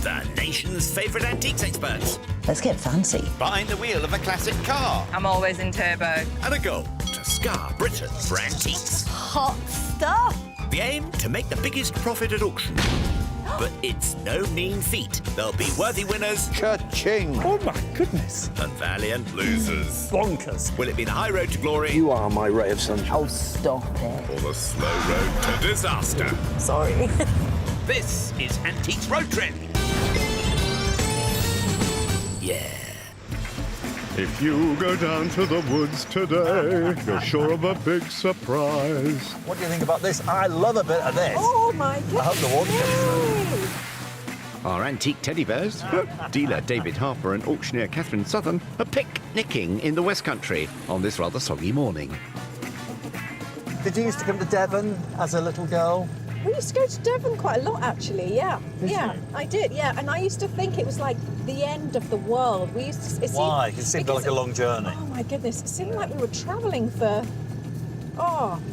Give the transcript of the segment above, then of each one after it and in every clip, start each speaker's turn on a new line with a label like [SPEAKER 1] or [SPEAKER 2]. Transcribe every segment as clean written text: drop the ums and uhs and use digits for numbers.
[SPEAKER 1] the nation's favourite antiques experts.
[SPEAKER 2] Let's get fancy.
[SPEAKER 1] Behind the wheel of a classic car.
[SPEAKER 3] I'm always in turbo.
[SPEAKER 1] And a goal to scar Britain for antiques.
[SPEAKER 2] Hot stuff.
[SPEAKER 1] The aim to make the biggest profit at auction. But it's no mean feat. There'll be worthy winners.
[SPEAKER 4] Cha-ching!
[SPEAKER 5] Oh, my goodness.
[SPEAKER 1] And valiant losers.
[SPEAKER 5] Bonkers.
[SPEAKER 1] Will it be the high road to glory?
[SPEAKER 4] You are my ray of sunshine.
[SPEAKER 2] Oh, stop it.
[SPEAKER 1] Or the slow road to disaster?
[SPEAKER 2] Sorry.
[SPEAKER 1] This is Antiques Road Trip. Yeah.
[SPEAKER 6] If you go down to the woods today, you're sure of a big surprise.
[SPEAKER 5] What do you think about this? I love a bit of this.
[SPEAKER 2] Oh, my goodness.
[SPEAKER 5] I hope the water comes through.
[SPEAKER 6] Our antique teddy bears, dealer David Harper and auctioneer Catherine Southern, are picnicking in the West Country on this rather soggy morning.
[SPEAKER 5] Did you used to come to Devon as a little girl?
[SPEAKER 7] We used to go to Devon quite a lot, actually, yeah. I did, yeah. And I used to think it was like the end of the world. We used to...
[SPEAKER 5] Why? It seemed like a long journey.
[SPEAKER 7] Oh, my goodness. It seemed like we were travelling for,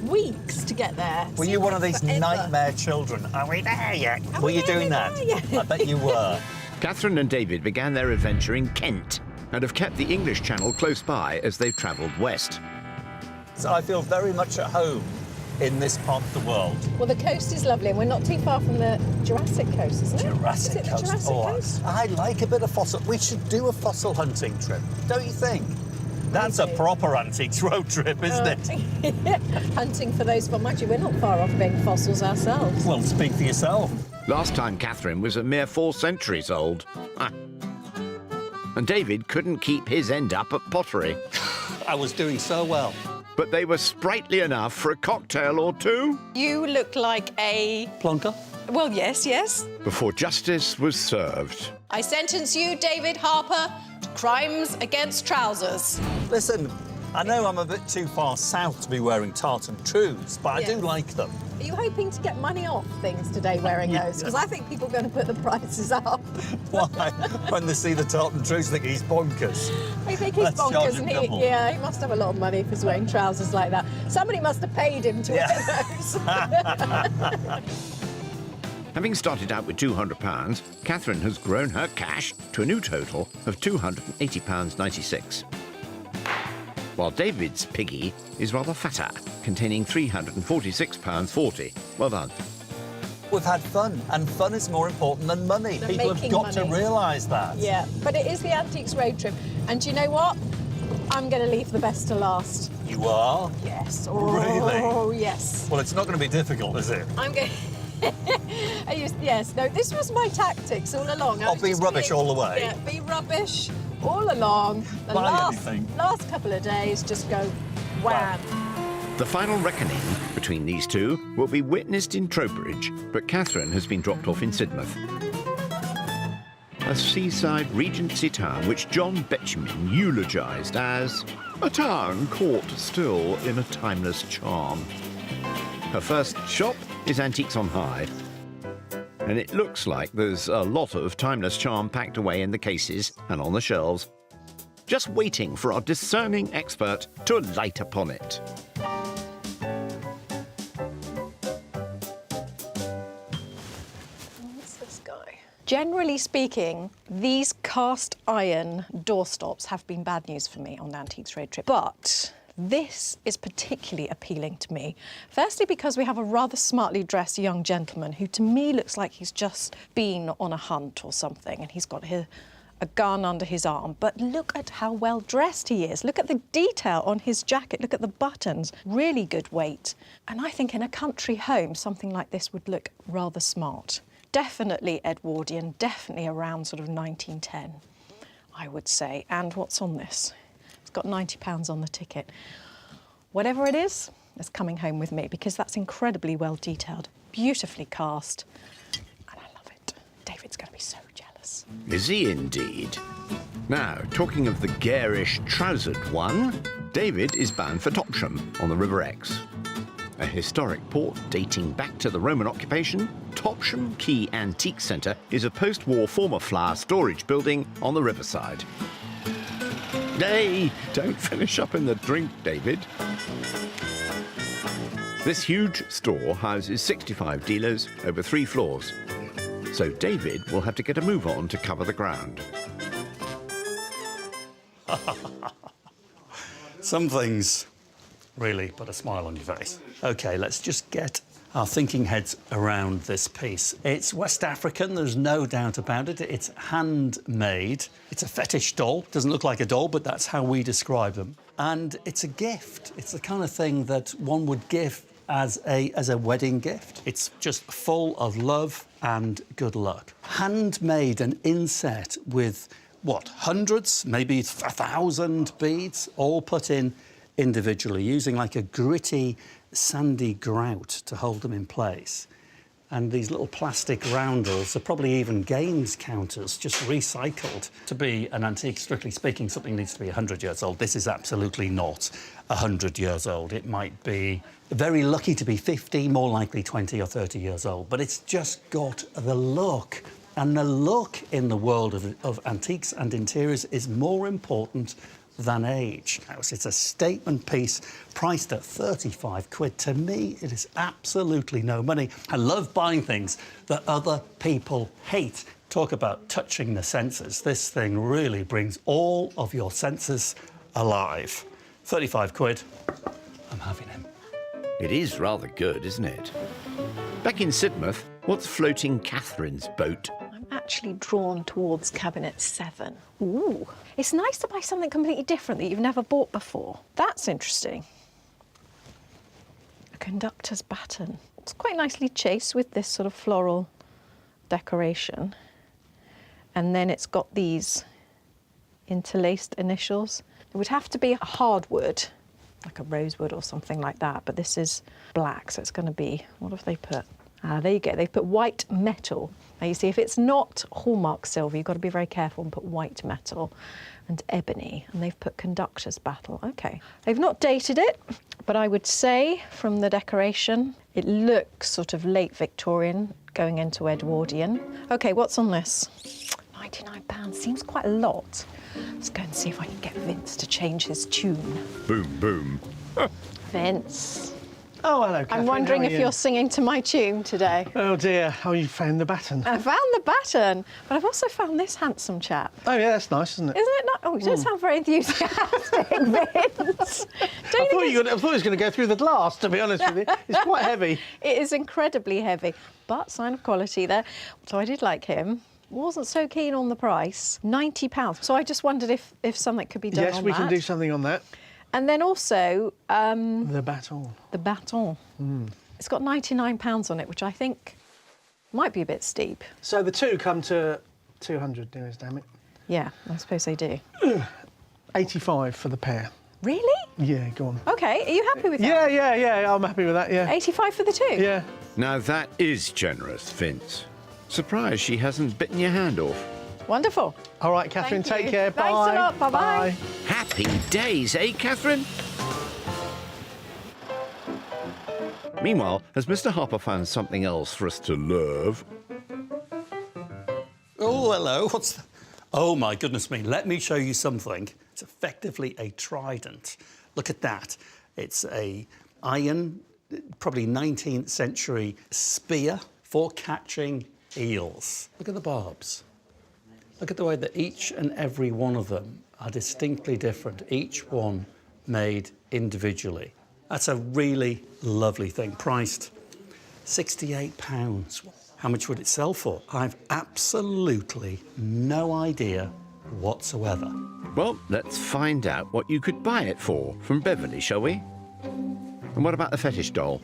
[SPEAKER 7] weeks to get there.
[SPEAKER 5] Were you one of these nightmare children? Are we there yet? Were you doing that? I bet you were.
[SPEAKER 6] Catherine and David began their adventure in Kent and have kept the English Channel close by as they've travelled west.
[SPEAKER 5] So I feel very much at home in this part of the world.
[SPEAKER 7] Well, the coast is lovely, and we're not too far from the Jurassic Coast, isn't it?
[SPEAKER 5] Jurassic
[SPEAKER 7] Is it the
[SPEAKER 5] Coast.
[SPEAKER 7] Jurassic Coast?
[SPEAKER 5] I like a bit of fossil. We should do a fossil hunting trip, don't you think? That's a proper antiques road trip, isn't it?
[SPEAKER 7] Hunting for those, but mind you, we're not far off being fossils ourselves.
[SPEAKER 5] Well, speak for yourself.
[SPEAKER 6] Last time Catherine was a mere 4 centuries old. And David couldn't keep his end up at pottery.
[SPEAKER 5] I was doing so well.
[SPEAKER 6] But they were sprightly enough for a cocktail or two.
[SPEAKER 3] You look like a...
[SPEAKER 5] Plonker?
[SPEAKER 3] Well, yes.
[SPEAKER 6] Before justice was served.
[SPEAKER 3] I sentence you, David Harper, to crimes against trousers.
[SPEAKER 5] Listen, I know I'm a bit too far south to be wearing tartan trews, but I do like them.
[SPEAKER 7] Are you hoping to get money off things today wearing those? Because I think people are going to put the prices up.
[SPEAKER 5] Why? When they see the tartan trews, they think he's bonkers.
[SPEAKER 7] I think he's
[SPEAKER 5] Let's charge
[SPEAKER 7] bonkers,
[SPEAKER 5] him
[SPEAKER 7] and
[SPEAKER 5] double.
[SPEAKER 7] he must have a lot of money if he's wearing trousers like that. Somebody must have paid him to wear those.
[SPEAKER 6] Having started out with £200, Catherine has grown her cash to a new total of £280.96. While David's piggy is rather fatter, containing £346.40. Well done.
[SPEAKER 5] We've had fun, and fun is more important than money.
[SPEAKER 7] Than
[SPEAKER 5] People have
[SPEAKER 7] making
[SPEAKER 5] got to
[SPEAKER 7] money.
[SPEAKER 5] realise that.
[SPEAKER 7] Yeah, but it is the Antiques Road Trip. And do you know what? I'm going to leave the best to last.
[SPEAKER 5] You are?
[SPEAKER 7] Yes.
[SPEAKER 5] Really?
[SPEAKER 7] Oh, yes.
[SPEAKER 5] Well, it's not going to be difficult, is it?
[SPEAKER 7] I'm going... Yes, no, this was my tactics all along.
[SPEAKER 5] I'll be rubbish all the way.
[SPEAKER 7] Yeah, be rubbish all along. The
[SPEAKER 5] Buy anything.
[SPEAKER 7] last couple of days, just go wham.
[SPEAKER 6] The final reckoning between these two will be witnessed in Trowbridge, but Catherine has been dropped off in Sidmouth, a seaside Regency town which John Betjeman eulogised as a town caught still in a timeless charm. Her first shop is Antiques on High, and it looks like there's a lot of timeless charm packed away in the cases and on the shelves, just waiting for our discerning expert to light upon it.
[SPEAKER 7] What's this guy? Generally speaking, these cast iron doorstops have been bad news for me on the Antiques Road Trip, but this is particularly appealing to me. Firstly, because we have a rather smartly dressed young gentleman who, to me, looks like he's just been on a hunt or something, and he's got a gun under his arm. But look at how well dressed he is. Look at the detail on his jacket. Look at the buttons. Really good weight. And I think in a country home, something like this would look rather smart. Definitely Edwardian, definitely around sort of 1910, I would say. And what's on this? It's got £90 on the ticket. Whatever it is, it's coming home with me because that's incredibly well detailed, beautifully cast, and I love it. David's going to be so jealous.
[SPEAKER 6] Is he indeed? Now, talking of the garish trousered one, David is bound for Topsham on the River Exe. A historic port dating back to the Roman occupation, Topsham Quay Antique Centre is a post-war former flour storage building on the riverside. Hey, don't finish up in the drink, David. This huge store houses 65 dealers over 3 floors. so David will have to get a move on to cover the ground.
[SPEAKER 5] Some things really put a smile on your face. OK, let's just get our thinking heads around this piece. It's West African, there's no doubt about it. It's handmade. It's a fetish doll. Doesn't look like a doll, but that's how we describe them. And it's a gift. It's the kind of thing that one would give as a wedding gift. It's just full of love and good luck. Handmade and inset with, what, hundreds, maybe 1,000 beads, all put in individually, using like a gritty, sandy grout to hold them in place. And these little plastic roundels are probably even games counters, just recycled. To be an antique, strictly speaking, something needs to be 100 years old. This is absolutely not 100 years old. It might be very lucky to be 50, more likely 20 or 30 years old. But it's just got the look. And the look in the world of antiques and interiors is more important than age. It's a statement piece priced at 35 quid. To me, it is absolutely no money. I love buying things that other people hate. Talk about touching the senses. This thing really brings all of your senses alive. 35 quid. I'm having him.
[SPEAKER 6] It is rather good, isn't it? Back in Sidmouth, what's floating Catherine's boat?
[SPEAKER 7] I'm actually drawn towards cabinet 7. Ooh, it's nice to buy something completely different that you've never bought before. That's interesting. A conductor's baton. It's quite nicely chased with this sort of floral decoration. And then it's got these interlaced initials. It would have to be a hardwood, like a rosewood or something like that, but this is black, so it's going to be, what have they put? Ah, there you go, they've put white metal. Now you see, if it's not hallmark silver, you've got to be very careful and put white metal and ebony, and they've put conductor's battle. Okay, they've not dated it, but I would say from the decoration, it looks sort of late Victorian going into Edwardian. Okay, what's on this? £99 seems quite a lot. Let's go and see if I can get Vince to change his tune.
[SPEAKER 6] Boom, boom.
[SPEAKER 7] Vince.
[SPEAKER 8] Oh, hello, Catherine.
[SPEAKER 7] I'm wondering
[SPEAKER 8] How are
[SPEAKER 7] if
[SPEAKER 8] you?
[SPEAKER 7] you're singing to my tune today.
[SPEAKER 8] Oh, dear. Oh, you found the baton.
[SPEAKER 7] I found the baton, but I've also found this handsome chap.
[SPEAKER 8] Oh, yeah, that's nice, isn't it?
[SPEAKER 7] Isn't it not? Oh, you don't sound very enthusiastic, Vince.
[SPEAKER 8] I thought it was going to go through the glass, to be honest with you. It's quite heavy.
[SPEAKER 7] It is incredibly heavy, but sign of quality there. So I did like him. Wasn't so keen on the price. £90. So I just wondered if something could be done on that.
[SPEAKER 8] Yes, we can do something on that.
[SPEAKER 7] And then also...
[SPEAKER 8] the baton.
[SPEAKER 7] The baton. It's got £99 on it, which I think might be a bit steep.
[SPEAKER 8] So the two come to 200, dearest, damn it.
[SPEAKER 7] Yeah, I suppose they do.
[SPEAKER 8] 85 for the pair.
[SPEAKER 7] Really?
[SPEAKER 8] Yeah, go on.
[SPEAKER 7] OK, are you happy with that?
[SPEAKER 8] Yeah, I'm happy with that, yeah.
[SPEAKER 7] 85 for the two?
[SPEAKER 8] Yeah.
[SPEAKER 6] Now that is generous, Vince. Surprised she hasn't bitten your hand off.
[SPEAKER 7] Wonderful.
[SPEAKER 8] All right, Catherine,
[SPEAKER 7] Thank
[SPEAKER 8] take
[SPEAKER 7] you.
[SPEAKER 8] care.
[SPEAKER 7] Thanks
[SPEAKER 8] Bye.
[SPEAKER 7] a lot. Bye-bye.
[SPEAKER 6] Happy days, eh, Catherine? Meanwhile, has Mr. Harper found something else for us to love?
[SPEAKER 5] Oh, hello. What's that? Oh, my goodness me. Let me show you something. It's effectively a trident. Look at that. It's a iron, probably 19th century spear for catching eels. Look at the barbs. Look at the way that each and every one of them are distinctly different, each one made individually. That's a really lovely thing, priced £68. How much would it sell for? I've absolutely no idea whatsoever.
[SPEAKER 6] Well, let's find out what you could buy it for from Beverly, shall we? And what about the fetish doll?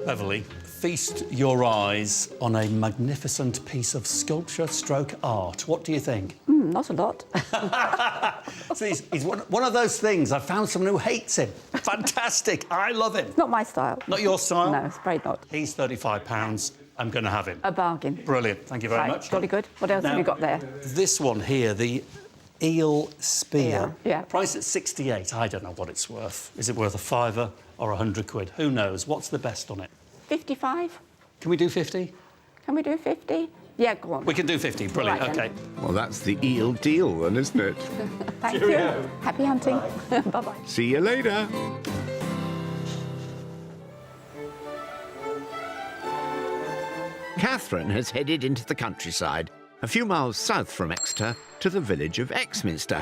[SPEAKER 5] Beverly, feast your eyes on a magnificent piece of sculpture stroke art. What do you think?
[SPEAKER 2] Not a lot.
[SPEAKER 5] See, he's one of those things. I found someone who hates him. Fantastic. I love him.
[SPEAKER 2] Not my style.
[SPEAKER 5] Not your style?
[SPEAKER 2] No, it's very not.
[SPEAKER 5] He's £35. I'm going to have him.
[SPEAKER 2] A bargain.
[SPEAKER 5] Brilliant. Thank you very
[SPEAKER 2] Right,
[SPEAKER 5] much.
[SPEAKER 2] jolly good. What else
[SPEAKER 5] Now,
[SPEAKER 2] have you got there?
[SPEAKER 5] This one here, the eel spear.
[SPEAKER 2] Yeah.
[SPEAKER 5] Priced at 68. I don't know what it's worth. Is it worth a fiver or 100 quid? Who knows? What's the best on it?
[SPEAKER 2] 55?
[SPEAKER 5] Can we do 50?
[SPEAKER 2] Can we do 50? Yeah, go on.
[SPEAKER 5] We can do 50. Brilliant.
[SPEAKER 2] Right
[SPEAKER 5] OK.
[SPEAKER 2] then.
[SPEAKER 6] Well, that's the eel deal then, isn't it?
[SPEAKER 2] Thank you. Happy hunting. Bye-bye.
[SPEAKER 6] See you later. Catherine has headed into the countryside, a few miles south from Exeter, to the village of Exminster.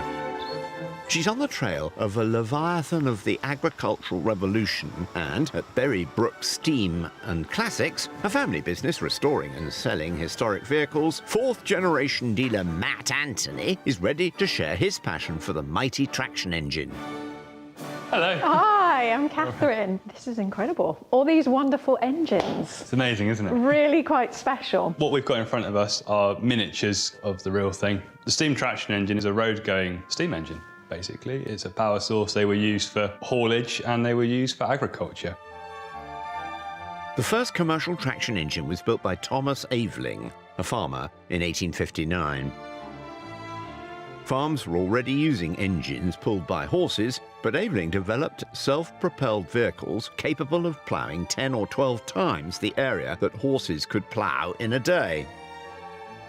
[SPEAKER 6] She's on the trail of a leviathan of the agricultural revolution and, at Berry Brook Steam and Classics, a family business restoring and selling historic vehicles, fourth-generation dealer Matt Anthony is ready to share his passion for the mighty traction engine.
[SPEAKER 9] Hello.
[SPEAKER 7] Hi, I'm Catherine. This is incredible. All these wonderful engines.
[SPEAKER 9] It's amazing, isn't it?
[SPEAKER 7] Really quite special.
[SPEAKER 9] What we've got in front of us are miniatures of the real thing. The steam traction engine is a road-going steam engine. Basically, it's a power source. They were used for haulage and they were used for agriculture.
[SPEAKER 6] The first commercial traction engine was built by Thomas Aveling, a farmer, in 1859. Farms were already using engines pulled by horses, but Aveling developed self-propelled vehicles capable of ploughing 10 or 12 times the area that horses could plough in a day.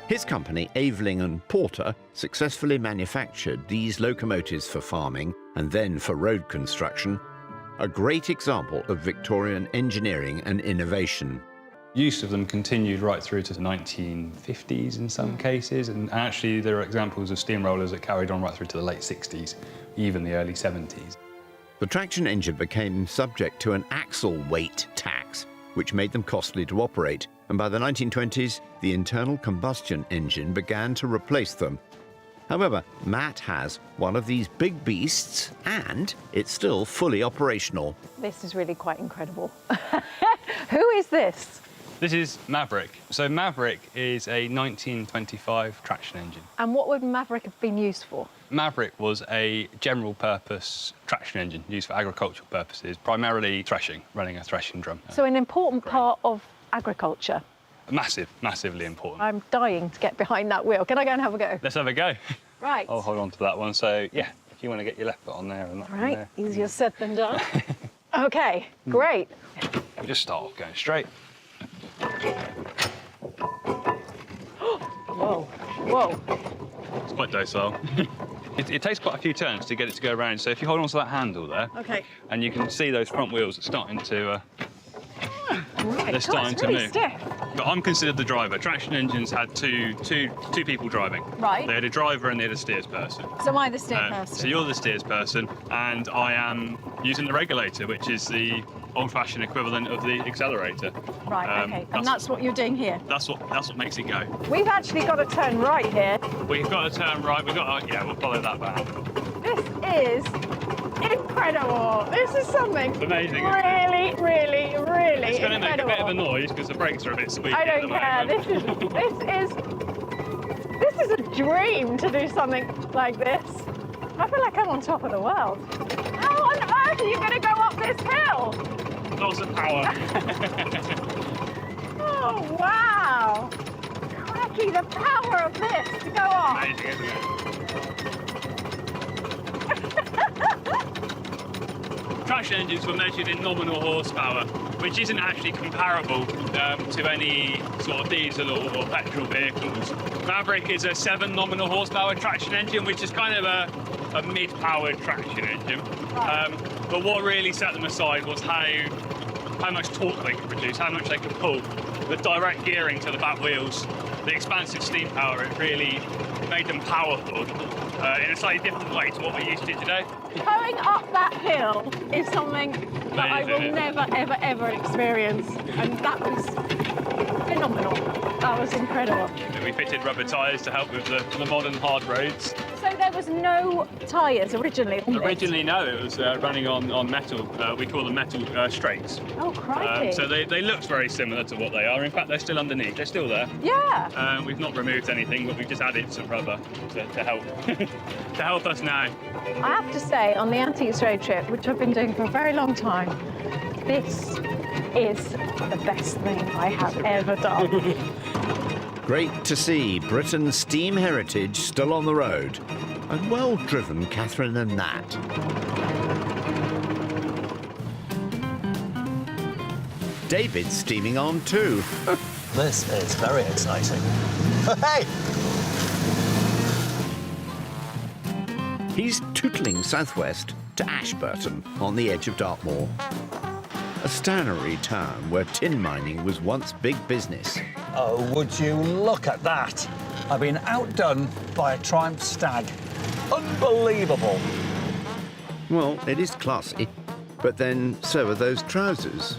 [SPEAKER 6] His company, Aveling and Porter, successfully manufactured these locomotives for farming and then for road construction, a great example of Victorian engineering and innovation.
[SPEAKER 9] Use of them continued right through to the 1950s in some cases, and actually there are examples of steamrollers that carried on right through to the late 60s, even the early 70s.
[SPEAKER 6] The traction engine became subject to an axle weight tax, which made them costly to operate, and by the 1920s, the internal combustion engine began to replace them. However, Matt has one of these big beasts, and it's still fully operational.
[SPEAKER 7] This is really quite incredible. Who is this?
[SPEAKER 9] This is Maverick. So Maverick is a 1925 traction engine.
[SPEAKER 7] And what would Maverick have been used for?
[SPEAKER 9] Maverick was a general-purpose traction engine used for agricultural purposes, primarily threshing, running a threshing drum.
[SPEAKER 7] So an important part of agriculture.
[SPEAKER 9] Massively important.
[SPEAKER 7] I'm dying to get behind that wheel. Can I go and have a go?
[SPEAKER 9] Let's have a go.
[SPEAKER 7] Right.
[SPEAKER 9] I'll hold on to that one. So, yeah, if you want to get your left foot on there and that one
[SPEAKER 7] Right,
[SPEAKER 9] there.
[SPEAKER 7] easier said than done. OK, great.
[SPEAKER 9] We just start off going straight.
[SPEAKER 7] Whoa, whoa.
[SPEAKER 9] It's quite docile. It takes quite a few turns to get it to go around. So if you hold on to that handle there,
[SPEAKER 7] OK.
[SPEAKER 9] and you can see those front wheels are starting to
[SPEAKER 7] Right.
[SPEAKER 9] they're starting to
[SPEAKER 7] really
[SPEAKER 9] move.
[SPEAKER 7] Stiff.
[SPEAKER 9] But I'm considered the driver. Traction engines had two people driving.
[SPEAKER 7] Right.
[SPEAKER 9] They had a driver and they had a steers person.
[SPEAKER 7] So am I the steer person?
[SPEAKER 9] So you're the steers person, and I am using the regulator, which is the old-fashioned equivalent of the accelerator.
[SPEAKER 7] Right, OK. And that's what you're doing here?
[SPEAKER 9] That's what makes it go.
[SPEAKER 7] We've actually got to turn right here.
[SPEAKER 9] We've got to turn right. We'll follow that back.
[SPEAKER 7] This is incredible. This is something
[SPEAKER 9] It's amazing.
[SPEAKER 7] really, really, really
[SPEAKER 9] It's going to make a
[SPEAKER 7] incredible.
[SPEAKER 9] bit of a noise because the brakes are a bit squeaky.
[SPEAKER 7] I don't
[SPEAKER 9] at the
[SPEAKER 7] care.
[SPEAKER 9] moment.
[SPEAKER 7] This is a dream to do something like this. I feel like I'm on top of the world. How on earth are you going to go up this hill?
[SPEAKER 9] Lots of power.
[SPEAKER 7] Oh, wow. Cracky, the power of this to go up.
[SPEAKER 9] Amazing, isn't it? Traction engines were measured in nominal horsepower, which isn't actually comparable to any sort of diesel or petrol vehicles. Maverick is a 7 nominal horsepower traction engine, which is kind of a mid-powered traction engine. But what really set them aside was how much torque they could produce, how much they could pull. The direct gearing to the back wheels, the expansive steam power, it really made them powerful in a slightly different way to what we're used to today.
[SPEAKER 7] Going up that hill is something that I will
[SPEAKER 9] Amazing.
[SPEAKER 7] never, ever, ever experience. And that was phenomenal. That was incredible.
[SPEAKER 9] We fitted rubber tyres to help with the modern hard roads.
[SPEAKER 7] So there was no tyres originally on this?
[SPEAKER 9] Originally, no, it was running on metal. We call them metal straights.
[SPEAKER 7] Oh, crikey.
[SPEAKER 9] So they looked very similar to what they are. In fact, they're still underneath. They're still there.
[SPEAKER 7] Yeah.
[SPEAKER 9] We've not removed anything, but we've just added some rubber to help to help us now.
[SPEAKER 7] I have to say, on the Antiques Road Trip, which I've been doing for a very long time, this is the best thing I have ever done.
[SPEAKER 6] Great to see Britain's steam heritage still on the road. And well driven, Catherine and Nat. David's steaming on too.
[SPEAKER 5] This is very exciting. Hey!
[SPEAKER 6] He's tootling southwest to Ashburton on the edge of Dartmoor. A stannery town where tin mining was once big business.
[SPEAKER 5] Oh, would you look at that? I've been outdone by a Triumph Stag. Unbelievable.
[SPEAKER 6] Well, it is classy, but then so are those trousers.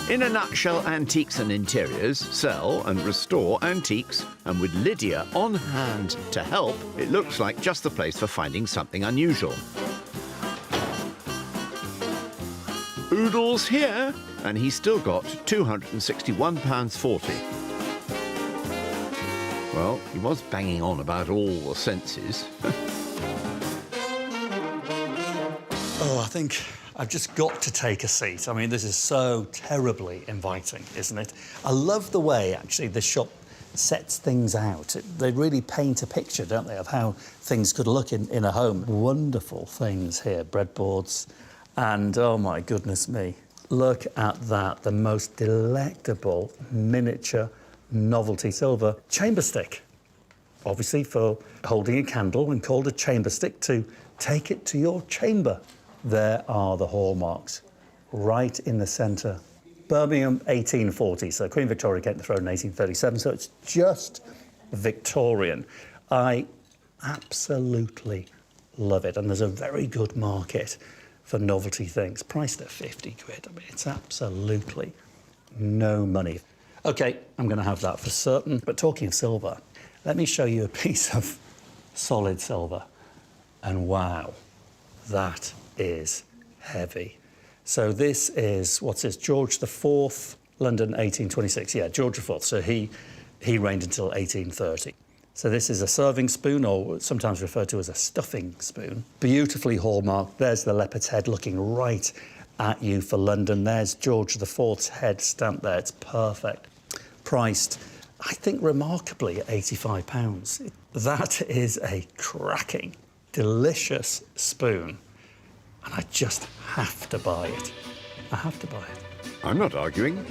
[SPEAKER 6] In a nutshell, Antiques and Interiors sell and restore antiques, and with Lydia on hand to help, it looks like just the place for finding something unusual. Oodle's here, and he's still got £261.40. Well, he was banging on about all the senses.
[SPEAKER 5] Oh, I think I've just got to take a seat. I mean, this is so terribly inviting, isn't it? I love the way, actually, the shop sets things out. They really paint a picture, don't they, of how things could look in a home. Wonderful things here, breadboards, and, oh, my goodness me, look at that, the most delectable miniature novelty silver chamber stick. Obviously for holding a candle, and called a chamber stick to take it to your chamber. There are the hallmarks, right in the centre. Birmingham, 1840, so Queen Victoria came to the throne in 1837, so it's just Victorian. I absolutely love it, and there's a very good market for novelty things, priced at 50 quid. I mean, it's absolutely no money. OK, I'm going to have that for certain. But talking of silver, let me show you a piece of solid silver. And wow, that is heavy. So this is, what's this, George IV, London, 1826. Yeah, George IV. So he reigned until 1830. So this is a serving spoon, or sometimes referred to as a stuffing spoon. Beautifully hallmarked. There's the leopard's head looking right at you for London. There's George IV's head stamped there. It's perfect. Priced, I think, remarkably at £85. That is a cracking, delicious spoon. And I just have to buy it. I have to buy it.
[SPEAKER 6] I'm not arguing.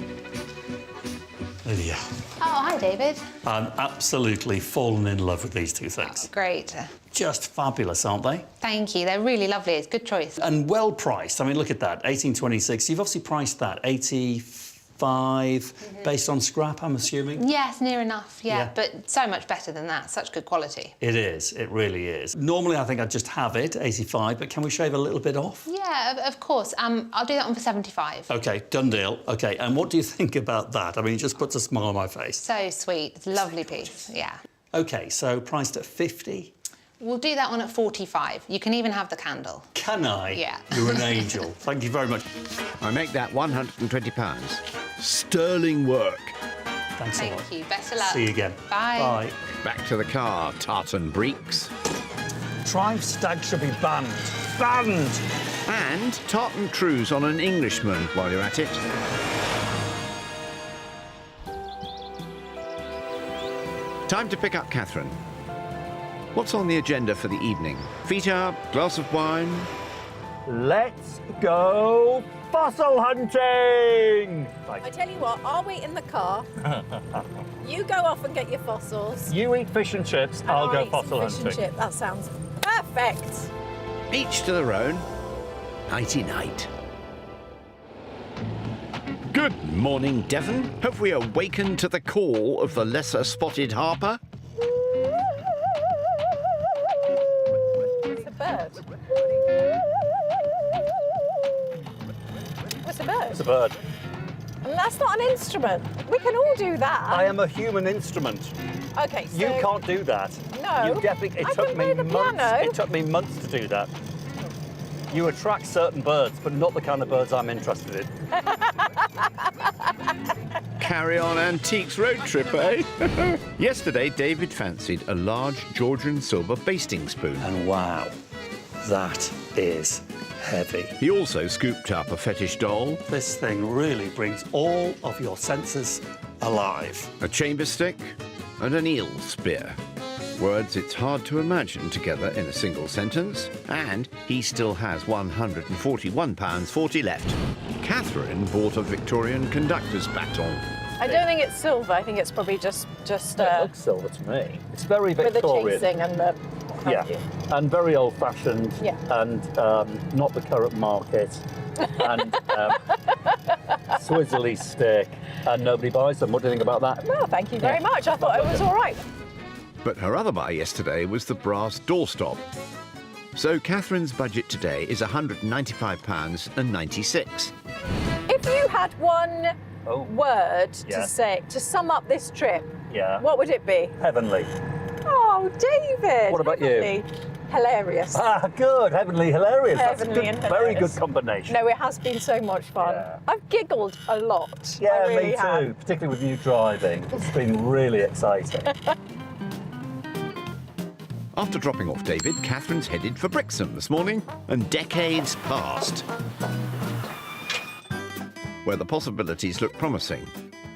[SPEAKER 5] Lydia.
[SPEAKER 3] Oh, hi, David.
[SPEAKER 5] I'm absolutely fallen in love with these two things.
[SPEAKER 3] Oh, great.
[SPEAKER 5] Just fabulous, aren't they?
[SPEAKER 3] Thank you. They're really lovely. It's a good choice.
[SPEAKER 5] And well priced. I mean, look at that, 1826. You've obviously priced that 85 based on scrap, I'm assuming?
[SPEAKER 3] Yes, near enough, yeah, but so much better than that. Such good quality.
[SPEAKER 5] It is. It really is. Normally, I think I'd just have it, 85, but can we shave a little bit off?
[SPEAKER 3] Yeah, of course. I'll do that one for 75.
[SPEAKER 5] OK, done deal. OK, and what do you think about that? I mean, it just puts a smile on my face.
[SPEAKER 3] So sweet. It's a lovely piece, yeah.
[SPEAKER 5] OK, so priced at 50?
[SPEAKER 3] We'll do that one at 45. You can even have the candle.
[SPEAKER 5] Can I?
[SPEAKER 3] Yeah.
[SPEAKER 5] You're an angel. Thank you very much.
[SPEAKER 6] I make that £120. Sterling work.
[SPEAKER 5] Thanks a lot.
[SPEAKER 3] Thank you. Best of luck.
[SPEAKER 5] See you again.
[SPEAKER 3] Bye.
[SPEAKER 5] Bye.
[SPEAKER 6] Back to the car, tartan breeks.
[SPEAKER 5] Triumph Stag should be banned. Banned!
[SPEAKER 6] And tartan trews on an Englishman while you're at it. Time to pick up Catherine. What's on the agenda for the evening? Feet up, glass of wine.
[SPEAKER 5] Let's go fossil hunting!
[SPEAKER 7] I tell you what, I'll wait in the car. You go off and get your fossils.
[SPEAKER 5] You eat fish and chips,
[SPEAKER 7] And
[SPEAKER 5] I'll go
[SPEAKER 7] eat
[SPEAKER 5] fossil
[SPEAKER 7] some fish
[SPEAKER 5] hunting.
[SPEAKER 7] and chip. That sounds perfect.
[SPEAKER 6] Each to their own. Nighty-night. Good morning, Devon. Have we awakened to the call of the lesser-spotted harper?
[SPEAKER 7] It's a bird. What's a bird?
[SPEAKER 5] It's a bird.
[SPEAKER 7] And that's not an instrument. We can all do that.
[SPEAKER 5] I am a human instrument.
[SPEAKER 7] Okay, so...
[SPEAKER 5] You can't do that.
[SPEAKER 7] No.
[SPEAKER 5] You definitely...
[SPEAKER 7] I can play the piano.
[SPEAKER 5] It took me months to do that. You attract certain birds, but not the kind of birds I'm interested in.
[SPEAKER 6] Carry on antiques road trip, eh? Yesterday, David fancied a large Georgian silver basting spoon.
[SPEAKER 5] And wow, that is heavy.
[SPEAKER 6] He also scooped up a fetish doll,
[SPEAKER 5] This thing really brings all of your senses alive.
[SPEAKER 6] a chamber stick, and an eel spear. Words it's hard to imagine together in a single sentence. And he still has £141.40 left. Catherine bought a Victorian conductor's baton.
[SPEAKER 7] I don't think it's silver. I think it's probably just
[SPEAKER 5] It looks silver to me. It's very
[SPEAKER 7] with the
[SPEAKER 5] Victorian.
[SPEAKER 7] chasing and the...
[SPEAKER 5] Yeah, and very old-fashioned,
[SPEAKER 7] Yeah.
[SPEAKER 5] and not the current market, and Swizzly stick. And nobody buys them. What do you think about that?
[SPEAKER 7] No, thank you very much. I thought it was all right.
[SPEAKER 6] But her other buy yesterday was the brass doorstop. So Catherine's budget today is £195.96.
[SPEAKER 7] If you had one word to say to sum up this trip, what would it be?
[SPEAKER 5] Heavenly.
[SPEAKER 7] Oh, David.
[SPEAKER 5] What about you?
[SPEAKER 7] Hilarious.
[SPEAKER 5] Ah, good. Heavenly, hilarious.
[SPEAKER 7] Heavenly
[SPEAKER 5] That's a
[SPEAKER 7] and
[SPEAKER 5] good, very
[SPEAKER 7] hilarious.
[SPEAKER 5] good combination.
[SPEAKER 7] No, it has been so much fun.
[SPEAKER 5] Yeah.
[SPEAKER 7] I've giggled a lot.
[SPEAKER 5] Yeah,
[SPEAKER 7] I really
[SPEAKER 5] me too.
[SPEAKER 7] have.
[SPEAKER 5] Particularly with you driving. It's been really exciting.
[SPEAKER 6] After dropping off David, Catherine's headed for Brixham this morning, and decades past, where the possibilities look promising.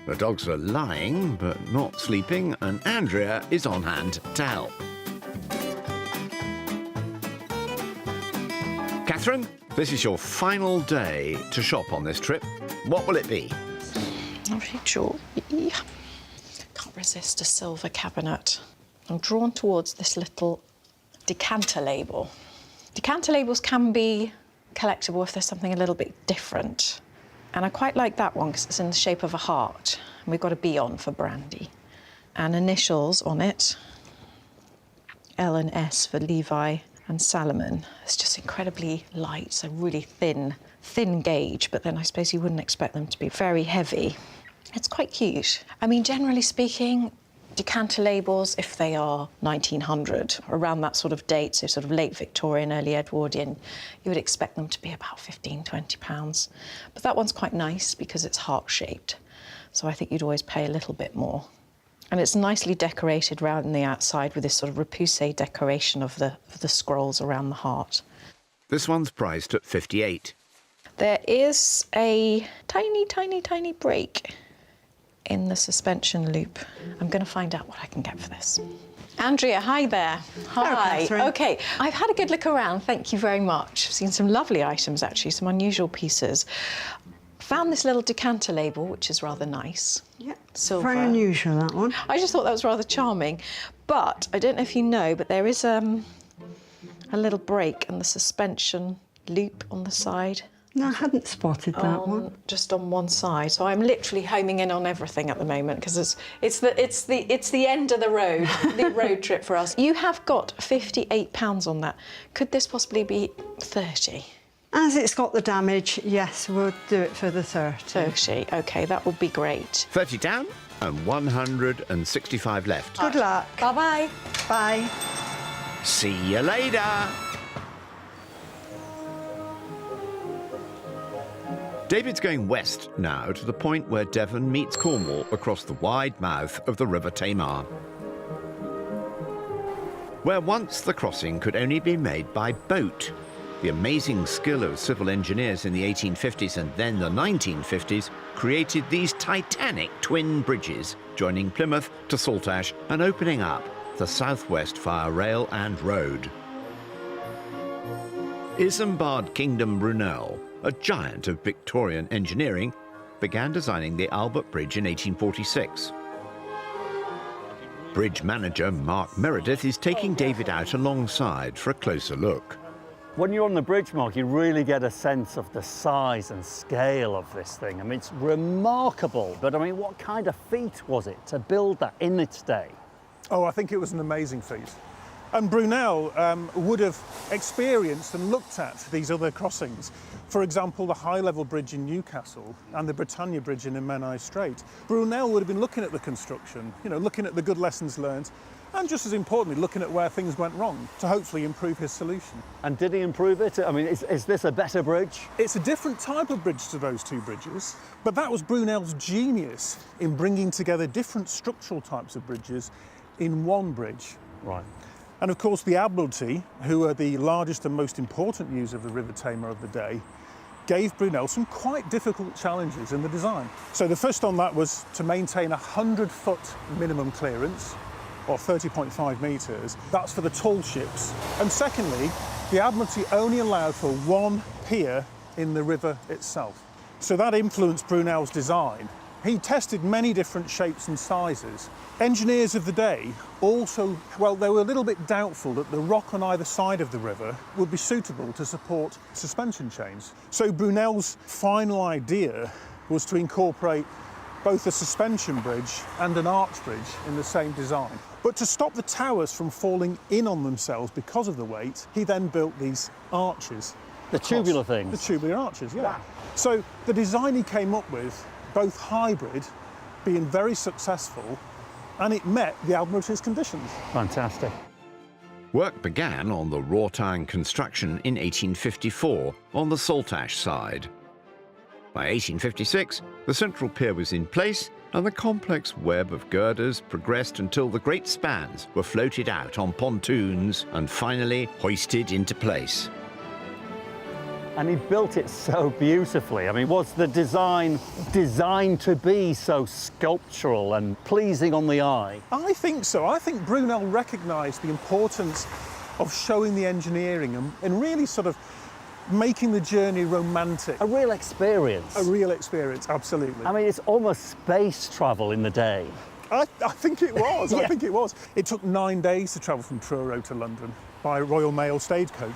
[SPEAKER 6] The dogs are lying, but not sleeping, and Andrea is on hand to help. Catherine, this is your final day to shop on this trip. What will it be?
[SPEAKER 7] Rachel, can't resist a silver cabinet. I'm drawn towards this little decanter label. Decanter labels can be collectible if there's something a little bit different. And I quite like that one because it's in the shape of a heart. And we've got a B on for brandy. And initials on it, L and S for Levi and Salomon. It's just incredibly light, so really thin gauge, but then I suppose you wouldn't expect them to be very heavy. It's quite cute. I mean, generally speaking, decanter labels, if they are 1900, around that sort of date, so sort of late Victorian, early Edwardian, you would expect them to be about £15, £20. But that one's quite nice because it's heart-shaped, so I think you'd always pay a little bit more. And it's nicely decorated round the outside with this sort of repoussé decoration of the scrolls around the heart.
[SPEAKER 6] This one's priced at £58.
[SPEAKER 7] There is a tiny, tiny, tiny break in the suspension loop. I'm going to find out what I can get for this. Andrea, hi there. Hi.
[SPEAKER 2] Catherine.
[SPEAKER 7] OK, I've had a good look around, thank you very much. I've seen some lovely items, actually, some unusual pieces. Found this little decanter label, which is rather nice.
[SPEAKER 2] Yeah,
[SPEAKER 7] Silver.
[SPEAKER 2] very unusual, that one.
[SPEAKER 7] I just thought that was rather charming. But I don't know if you know, but there is a little break in the suspension loop on the side.
[SPEAKER 2] No, I hadn't spotted that one.
[SPEAKER 7] Just on one side. So I'm literally homing in on everything at the moment because it's the end of the road, the road trip for us. You have got £58 on that. Could this possibly be 30?
[SPEAKER 2] As it's got the damage, yes, we'll do it for the 30.
[SPEAKER 7] 30, OK, that would be great.
[SPEAKER 6] 30 down and 165 left.
[SPEAKER 2] Good luck.
[SPEAKER 7] Bye-bye.
[SPEAKER 2] Bye.
[SPEAKER 6] See you later. David's going west now to the point where Devon meets Cornwall across the wide mouth of the River Tamar. Where once the crossing could only be made by boat. The amazing skill of civil engineers in the 1850s and then the 1950s created these titanic twin bridges, joining Plymouth to Saltash and opening up the Southwest via rail and road. Isambard Kingdom Brunel, a giant of Victorian engineering, began designing the Albert Bridge in 1846. Bridge manager Mark Meredith is taking David out alongside for a closer look.
[SPEAKER 5] When you're on the bridge, Mark, you really get a sense of the size and scale of this thing. I mean, it's remarkable, but I mean, what kind of feat was it to build that in its day?
[SPEAKER 10] Oh, I think it was an amazing feat. And Brunel would have experienced and looked at these other crossings. For example, the high-level bridge in Newcastle and the Britannia Bridge in Menai Strait. Brunel would have been looking at the construction, you know, looking at the good lessons learned, and just as importantly, looking at where things went wrong to hopefully improve his solution.
[SPEAKER 5] And did he improve it? I mean, is this a better bridge?
[SPEAKER 10] It's a different type of bridge to those two bridges, but that was Brunel's genius in bringing together different structural types of bridges in one bridge.
[SPEAKER 5] Right.
[SPEAKER 10] And of course, the Admiralty, who are the largest and most important user of the River Tamar of the day, gave Brunel some quite difficult challenges in the design. So the first on that was to maintain a 100-foot minimum clearance, or 30.5 metres. That's for the tall ships. And secondly, the Admiralty only allowed for one pier in the river itself. So that influenced Brunel's design He tested many different shapes and sizes. Engineers of the day also, well, they were a little bit doubtful that the rock on either side of the river would be suitable to support suspension chains. So Brunel's final idea was to incorporate both a suspension bridge and an arch bridge in the same design. But to stop the towers from falling in on themselves because of the weight, he then built these arches.
[SPEAKER 5] The tubular things?
[SPEAKER 10] The tubular arches, yeah. So the design he came up with, both hybrid, being very successful, and it met the Admiralty's conditions.
[SPEAKER 5] Fantastic.
[SPEAKER 6] Work began on the wrought iron construction in 1854 on the Saltash side. By 1856, the central pier was in place and the complex web of girders progressed until the great spans were floated out on pontoons and finally hoisted into place.
[SPEAKER 5] And he built it so beautifully. I mean, was the design designed to be so sculptural and pleasing on the eye?
[SPEAKER 10] I think so. I think Brunel recognised the importance of showing the engineering and really sort of making the journey romantic.
[SPEAKER 5] A real experience.
[SPEAKER 10] A real experience, absolutely.
[SPEAKER 5] I mean, it's almost space travel in the day.
[SPEAKER 10] I think it was.
[SPEAKER 5] Yeah.
[SPEAKER 10] I think it was. It took 9 days to travel from Truro to London by Royal Mail stagecoach.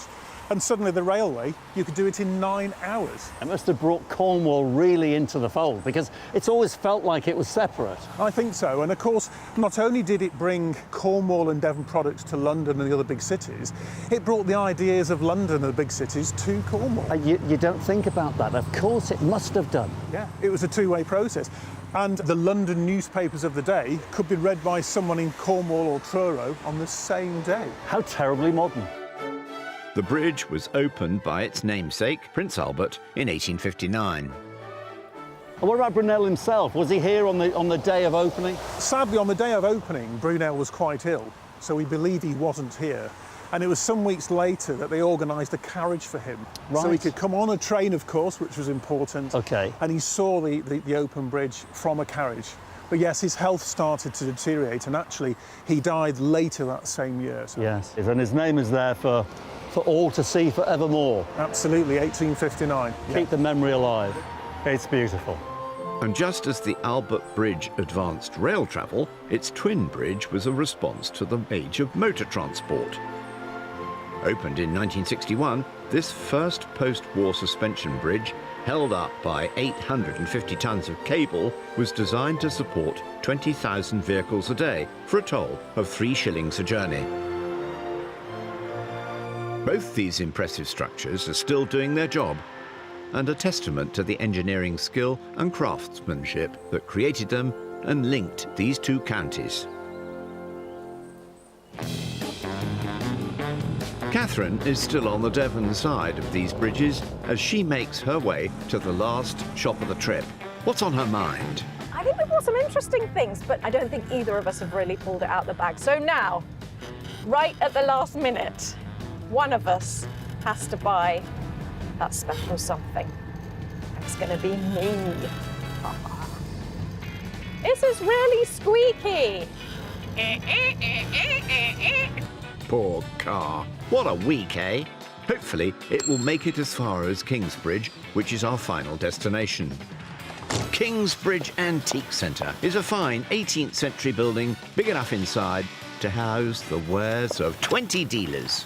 [SPEAKER 10] And suddenly the railway, you could do it in 9 hours.
[SPEAKER 5] It must have brought Cornwall really into the fold because it's always felt like it was separate.
[SPEAKER 10] I think so. And of course, not only did it bring Cornwall and Devon products to London and the other big cities, it brought the ideas of London and the big cities to Cornwall.
[SPEAKER 5] You don't think about that. Of course, it must have done.
[SPEAKER 10] Yeah, it was a two-way process. And the London newspapers of the day could be read by someone in Cornwall or Truro on the same day.
[SPEAKER 5] How terribly modern.
[SPEAKER 6] The bridge was opened by its namesake, Prince Albert, in 1859.
[SPEAKER 5] And what about Brunel himself? Was he here on the day of opening?
[SPEAKER 10] Sadly, on the day of opening, Brunel was quite ill, so we believe he wasn't here. And it was some weeks later that they organised a carriage for him.
[SPEAKER 5] Right.
[SPEAKER 10] So he could come on a train, of course, which was important.
[SPEAKER 5] OK.
[SPEAKER 10] And he saw the open bridge from a carriage. But yes, his health started to deteriorate, and actually he died later that same year. So.
[SPEAKER 5] Yes, and his name is there for all to see forevermore.
[SPEAKER 10] Absolutely, 1859.
[SPEAKER 5] Keep the memory alive. It's beautiful.
[SPEAKER 6] And just as the Albert Bridge advanced rail travel, its twin bridge was a response to the age of motor transport. Opened in 1961, this first post-war suspension bridge, held up by 850 tons of cable, was designed to support 20,000 vehicles a day for a toll of 3 shillings a journey. Both these impressive structures are still doing their job and a testament to the engineering skill and craftsmanship that created them and linked these two counties. Catherine is still on the Devon side of these bridges as she makes her way to the last shop of the trip. What's on her mind?
[SPEAKER 7] I think we bought some interesting things, but I don't think either of us have really pulled it out the bag. So now, right at the last minute, one of us has to buy that special something. It's going to be me. This is really squeaky.
[SPEAKER 6] Poor car. What a week, eh? Hopefully, it will make it as far as Kingsbridge, which is our final destination. Kingsbridge Antique Centre is a fine 18th century building, big enough inside to house the wares of 20 dealers.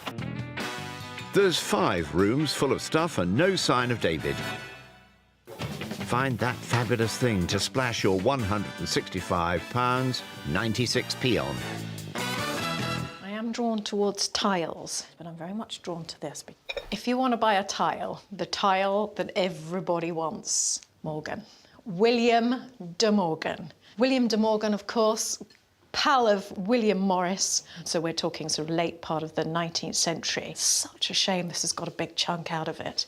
[SPEAKER 6] There's 5 rooms full of stuff and no sign of David. Find that fabulous thing to splash your £165.96 on.
[SPEAKER 7] I am drawn towards tiles, but I'm very much drawn to this. If you want to buy a tile, the tile that everybody wants, Morgan. William de Morgan. William de Morgan, of course, pal of William Morris. So we're talking sort of late part of the 19th century. Such a shame this has got a big chunk out of it.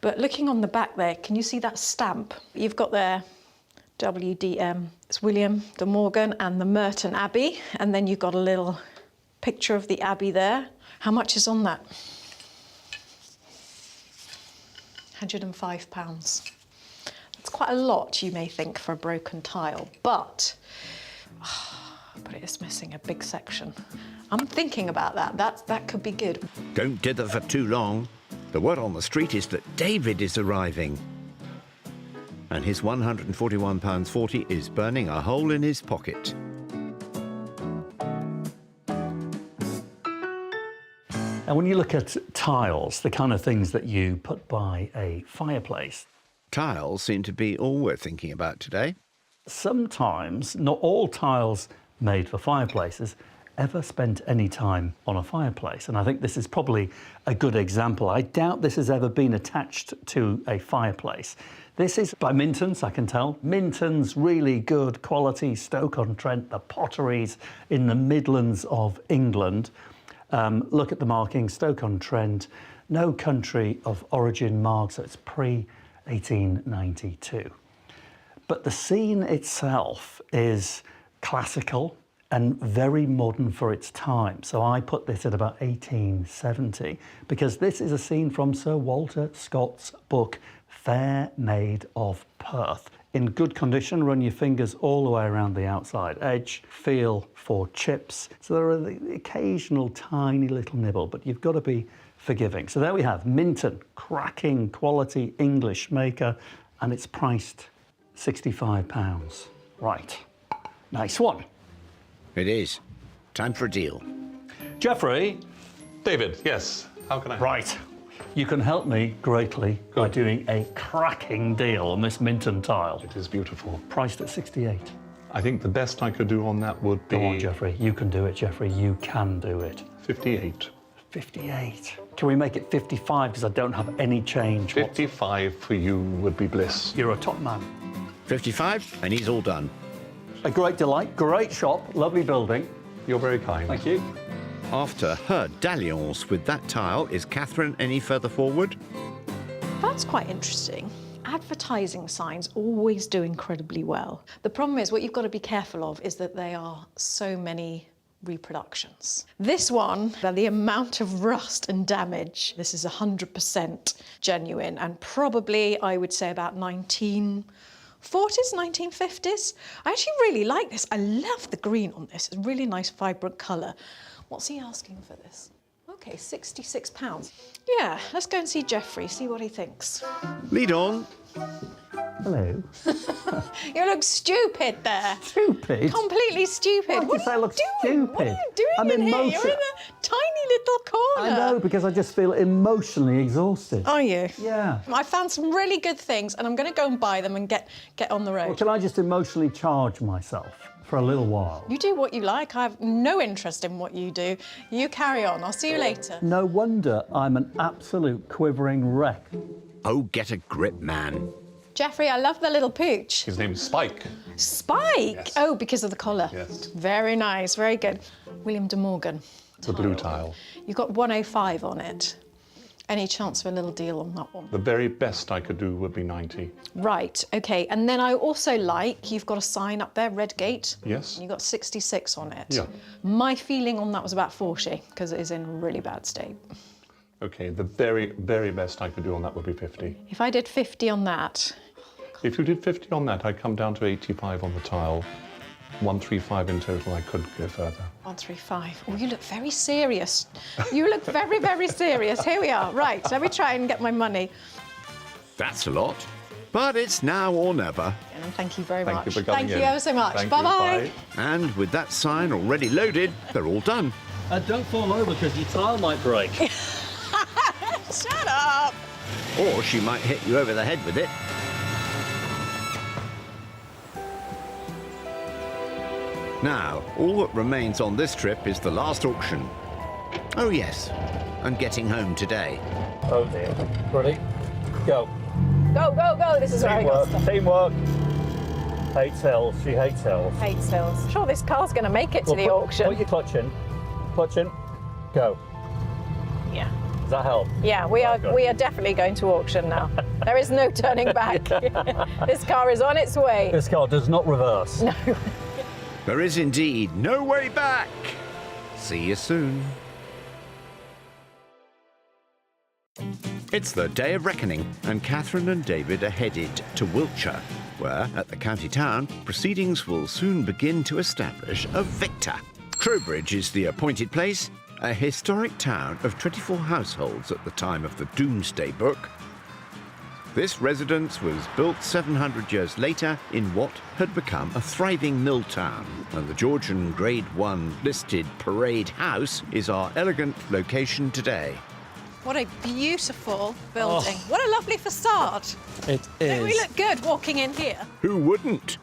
[SPEAKER 7] But looking on the back there, can you see that stamp? You've got there WDM. It's William de Morgan and the Merton Abbey. And then you've got a little picture of the Abbey there. How much is on that? £105. That's quite a lot, you may think, for a broken tile, but it is missing a big section. I'm thinking about that. That could be good.
[SPEAKER 6] Don't dither for too long. The word on the street is that David is arriving. and his £141.40 is burning a hole in his pocket.
[SPEAKER 5] And when you look at tiles, the kind of things that you put by a fireplace,
[SPEAKER 6] Tiles seem to be all we're thinking about today.
[SPEAKER 5] sometimes, not all tiles made for fireplaces ever spent any time on a fireplace. And I think this is probably a good example. I doubt this has ever been attached to a fireplace. This is by Minton's, I can tell. Minton's, really good quality, Stoke-on-Trent, the potteries in the Midlands of England. Look at the marking, Stoke-on-Trent, no country of origin mark, so it's pre-1892. But the scene itself is classical and very modern for its time. So I put this at about 1870 because this is a scene from Sir Walter Scott's book, Fair Maid of Perth. In good condition, run your fingers all the way around the outside edge, feel for chips. So there are the occasional tiny little nibble, but you've got to be forgiving. So there we have Minton, cracking quality English maker, and it's priced £65. Right, nice one.
[SPEAKER 6] It is. Time for a deal.
[SPEAKER 5] Jeffrey.
[SPEAKER 11] David, yes. How can I help?
[SPEAKER 5] Right. You can help me greatly by doing a cracking deal on this Minton tile.
[SPEAKER 11] It is beautiful.
[SPEAKER 5] Priced at 68.
[SPEAKER 11] I think the best I could do on that would be...
[SPEAKER 5] Go on, Jeffrey. You can do it, Jeffrey. You can do it.
[SPEAKER 11] 58.
[SPEAKER 5] 58. Can we make it 55 because I don't have any change?
[SPEAKER 11] 55 for you would be bliss.
[SPEAKER 5] You're a top man.
[SPEAKER 6] 55, and he's all done.
[SPEAKER 5] A great delight, great shop, lovely building.
[SPEAKER 11] You're very kind.
[SPEAKER 5] Thank you.
[SPEAKER 6] After her dalliance with that tile, is Catherine any further forward?
[SPEAKER 7] That's quite interesting. Advertising signs always do incredibly well. The problem is, what you've got to be careful of is that they are so many reproductions. This one, the amount of rust and damage, this is 100% genuine, and probably, I would say, about 1940s, 1950s. I actually really like this. I love the green on this. It's a really nice, vibrant colour. What's he asking for this? Okay, £66. Yeah, let's go and see Jeffrey, see what he thinks.
[SPEAKER 6] Lead on.
[SPEAKER 5] Hello.
[SPEAKER 7] You look stupid there.
[SPEAKER 5] Stupid?
[SPEAKER 7] Completely stupid.
[SPEAKER 5] Why did you say I look stupid?
[SPEAKER 7] What are you doing
[SPEAKER 5] I'm
[SPEAKER 7] in here?
[SPEAKER 5] emotional.
[SPEAKER 7] You're in a tiny little corner.
[SPEAKER 5] I know, because I just feel emotionally exhausted.
[SPEAKER 7] Are you?
[SPEAKER 5] Yeah.
[SPEAKER 7] I found some really good things, and I'm going to go and buy them and get on the road.
[SPEAKER 5] Well, can I just emotionally charge myself for a little while?
[SPEAKER 7] You do what you like. I have no interest in what you do. You carry on. I'll see you later.
[SPEAKER 5] No wonder I'm an absolute quivering wreck.
[SPEAKER 6] Oh, get a grip, man.
[SPEAKER 7] Jeffrey, I love the little pooch.
[SPEAKER 11] His name's Spike.
[SPEAKER 7] Spike?
[SPEAKER 11] Yes.
[SPEAKER 7] Oh, because of the collar.
[SPEAKER 11] Yes.
[SPEAKER 7] Very nice, very good. William de Morgan.
[SPEAKER 11] The blue tile.
[SPEAKER 7] You've got 105 on it. Any chance for a little deal on that one?
[SPEAKER 11] The very best I could do would be 90.
[SPEAKER 7] Right, okay. And then I also like, you've got a sign up there, Redgate.
[SPEAKER 11] Yes.
[SPEAKER 7] And you've got 66 on it.
[SPEAKER 11] Yeah.
[SPEAKER 7] My feeling on that was about 40, because it is in a really bad state.
[SPEAKER 11] Okay, the very, very best I could do on that would be 50.
[SPEAKER 7] If I did 50 on that...
[SPEAKER 11] If you did 50 on that, I'd come down to 85 on the tile. 135 in total, I couldn't go further.
[SPEAKER 7] 135. Oh, you look very serious. You look very, very serious. Here we are. Right, let me try and get my money.
[SPEAKER 6] That's a lot. But it's now or never.
[SPEAKER 7] And thank you very much.
[SPEAKER 11] Thank you for coming
[SPEAKER 7] Thank you
[SPEAKER 11] in.
[SPEAKER 7] ever so much.
[SPEAKER 11] Thank you.
[SPEAKER 7] Bye-bye.
[SPEAKER 6] And with that sign already loaded, they're all done.
[SPEAKER 5] Don't fall over because your tile might break.
[SPEAKER 7] Shut up.
[SPEAKER 6] Or she might hit you over the head with it. Now, all that remains on this trip is the last auction. Oh yes, and getting home today.
[SPEAKER 5] Oh dear. Ready? Go.
[SPEAKER 7] Go, go, go. This is where I got stuff.
[SPEAKER 5] Teamwork. Hates hills. She hates hills.
[SPEAKER 7] Hates hills. I'm sure this car's going to make it to the auction.
[SPEAKER 5] Put your clutch in. Clutch in. Go.
[SPEAKER 7] Yeah.
[SPEAKER 5] Does that help?
[SPEAKER 7] Yeah, we are definitely going to auction now. There is no turning back. This car is on its way.
[SPEAKER 5] This car does not reverse.
[SPEAKER 7] No.
[SPEAKER 6] There is indeed no way back. See you soon. It's the day of reckoning, and Catherine and David are headed to Wiltshire, where, at the county town, proceedings will soon begin to establish a victor. Trowbridge is the appointed place, a historic town of 24 households at the time of the Doomsday Book. This residence was built 700 years later in what had become a thriving mill town, and the Georgian Grade 1 listed Parade House is our elegant location today.
[SPEAKER 3] What a beautiful building. What a lovely facade.
[SPEAKER 5] It is.
[SPEAKER 3] Don't we look good walking in here?
[SPEAKER 6] Who wouldn't?